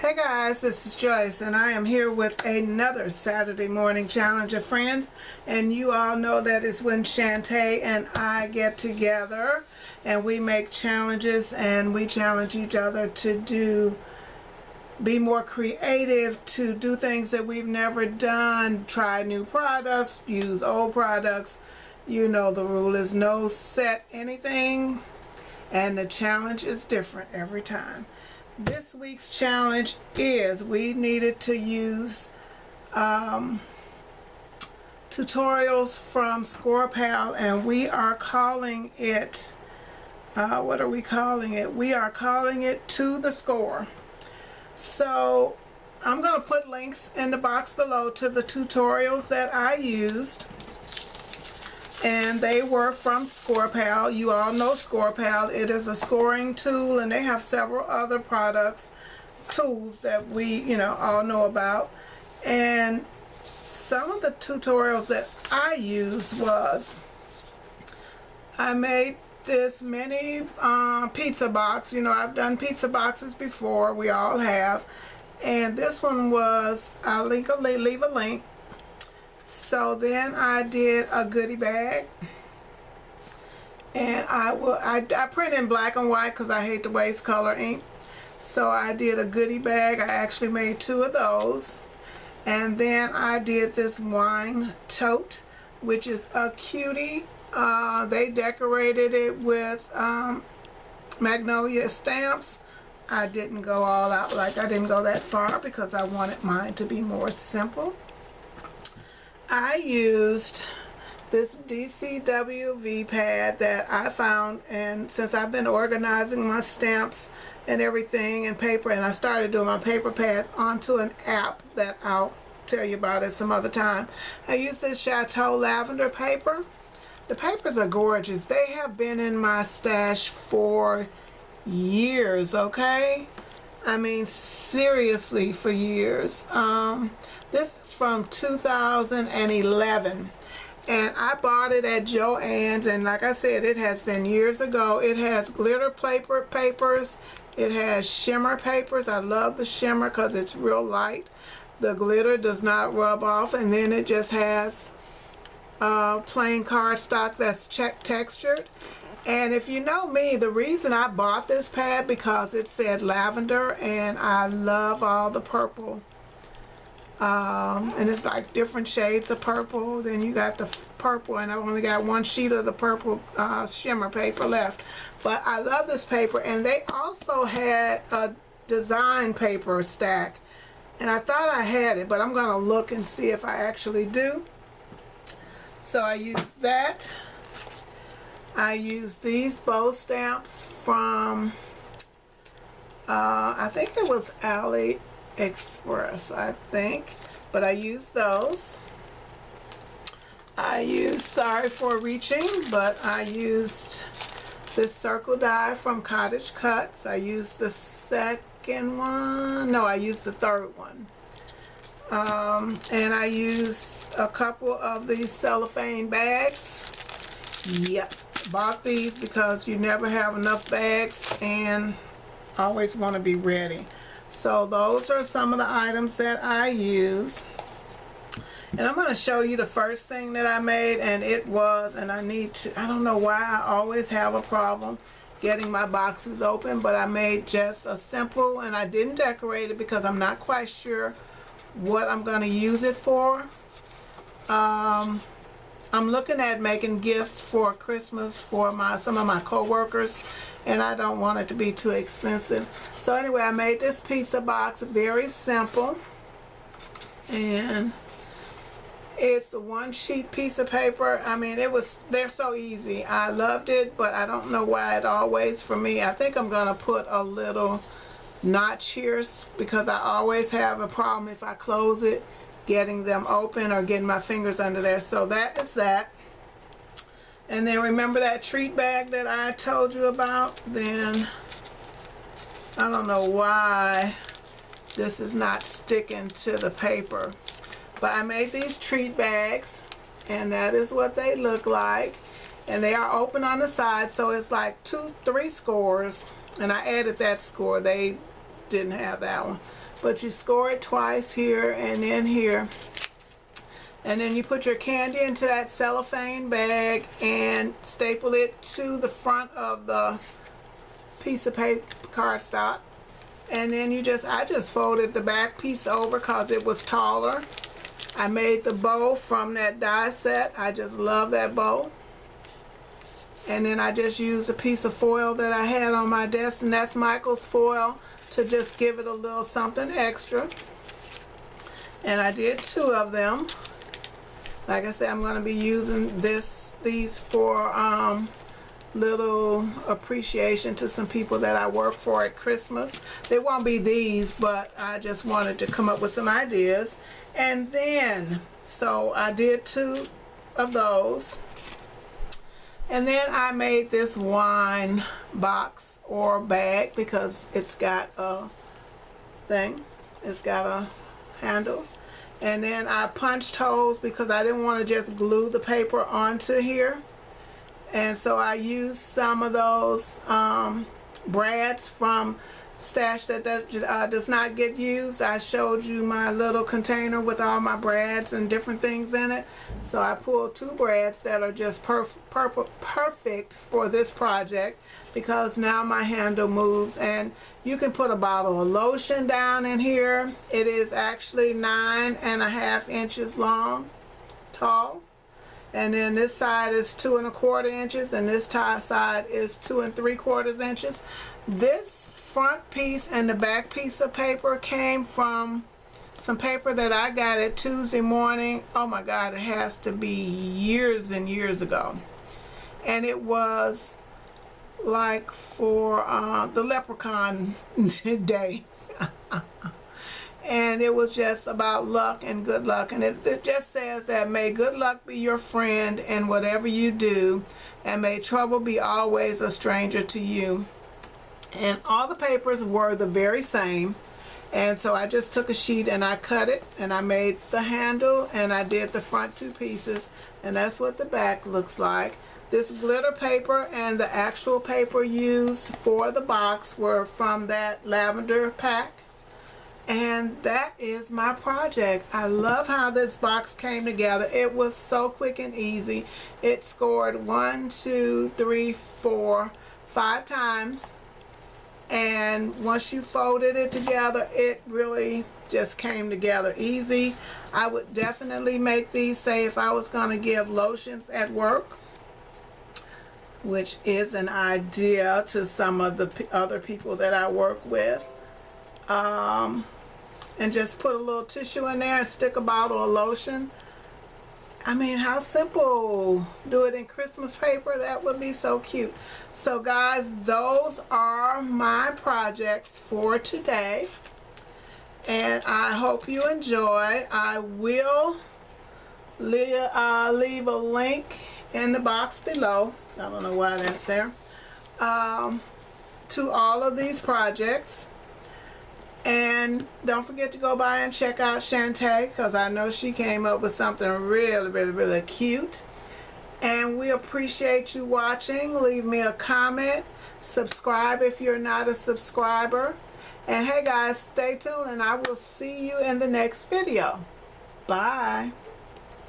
Hey guys, this is Joyce and I am here with another Saturday morning challenge of friends, and you all know that it's when Shantae and I get together and we make challenges and we challenge each other to be more creative, to do things that we've never done, try new products, use old products. You know the rule is no set anything, and the challenge is different every time. This week's challenge is we needed to use tutorials from Scor-Pal, and we are calling it, what are we calling it? We are calling it To the Score. So I'm going to put links in the box below to the tutorials that I used, and they were from Scor-Pal. You all know Scor-Pal. It is a scoring tool, and they have several other tools that we, all know about. And some of the tutorials that I used was, I made this mini pizza box. I've done pizza boxes before, we all have, and this one was, I'll leave a link. So then I did a goodie bag, and I print in black and white because I hate to waste color ink. So I did a goodie bag. I actually made 2 of those, and then I did this wine tote, which is a cutie. They decorated it with magnolia stamps. I didn't go all out, I didn't go that far because I wanted mine to be more simple. I used this DCWV pad that I found, and since I've been organizing my stamps and everything and paper, and I started doing my paper pads onto an app that I'll tell you about at some other time. I used this Chateau lavender paper. The papers are gorgeous. They have been in my stash for years, okay? I mean, seriously, for years. This is from 2011, and I bought it at Joann's, and like I said, it has been years ago. It has glitter papers. It has shimmer papers. I love the shimmer because it's real light. The glitter does not rub off, and then it just has plain cardstock that's textured. And if you know me, the reason I bought this pad because it said lavender, and I love all the purple. And it's like different shades of purple. Then you got the purple, and I've only got 1 sheet of the purple shimmer paper left. But I love this paper, and they also had a design paper stack. And I thought I had it, but I'm going to look and see if I actually do. So I used that. I used these bow stamps from, I think it was AliExpress, I think, but I used those. I used, sorry for reaching, but I used this circle die from Cottage Cuts. I used the second one, no, I used the third one. And I used a couple of these cellophane bags. Yep. Bought these because you never have enough bags and always want to be ready. So those are some of the items that I use, and I'm going to show you the first thing that I made, and it was, and I don't know why I always have a problem getting my boxes open, but I made just a simple, and I didn't decorate it because I'm not quite sure what I'm going to use it for. I'm looking at making gifts for Christmas for some of my co-workers, and I don't want it to be too expensive. So anyway, I made this pizza box, very simple, and it's a 1-sheet piece of paper. I mean, they're so easy. I loved it, but I don't know why it always, for me, I think I'm gonna put a little notch here because I always have a problem if I close it getting them open or getting my fingers under there. So that is that. And then remember that treat bag that I told you about? Then I don't know why this is not sticking to the paper, but I made these treat bags, and that is what they look like, and they are open on the side, so it's like 3 scores, and I added that score. They didn't have that one. but you score it twice here and then here. And then you put your candy into that cellophane bag and staple it to the front of the piece of paper cardstock. And then I just folded the back piece over because it was taller. I made the bow from that die set. I just love that bow. And then I just used a piece of foil that I had on my desk, and that's Michael's foil, to just give it a little something extra. And I did 2 of them. Like I said, I'm going to be using these for little appreciation to some people that I work for at Christmas. They won't be these, but I just wanted to come up with some ideas. And then, so I did 2 of those. And then I made this wine box or bag because it's got a thing. It's got a handle. And then I punched holes because I didn't want to just glue the paper onto here. And so I used some of those brads from stash that does not get used. I showed you my little container with all my brads and different things in it. So I pulled 2 brads that are just perfect for this project, because now my handle moves. And you can put a bottle of lotion down in here. It is actually 9.5 inches long, tall. And then this side is 2 1/4 inches, and this side is 2 3/4 inches. This front piece and the back piece of paper came from some paper that I got at Tuesday morning. Oh my God, it has to be years and years ago. And it was like for the leprechaun day. And it was just about luck and good luck. And it just says that may good luck be your friend in whatever you do, and may trouble be always a stranger to you. And all the papers were the very same. And so I just took a sheet and I cut it, and I made the handle, and I did the front 2 pieces, and that's what the back looks like. This glitter paper and the actual paper used for the box were from that lavender pack. And that is my project. I love how this box came together. It was so quick and easy. It scored 1, 2, 3, 4, 5 times. And once you folded it together, it really just came together easy. I would definitely make these, say if I was going to give lotions at work, which is an idea to some of the other people that I work with. And just put a little tissue in there and stick a bottle of lotion. I mean, how simple. Do it in Christmas paper. That would be so cute. So guys, those are my projects for today, and I hope you enjoy. I will leave a link in the box below. I don't know why that's there. To all of these projects. And don't forget to go by and check out Shantae, because I know she came up with something really, really, really cute. And we appreciate you watching. Leave me a comment. Subscribe if you're not a subscriber. And hey guys, stay tuned, and I will see you in the next video. Bye.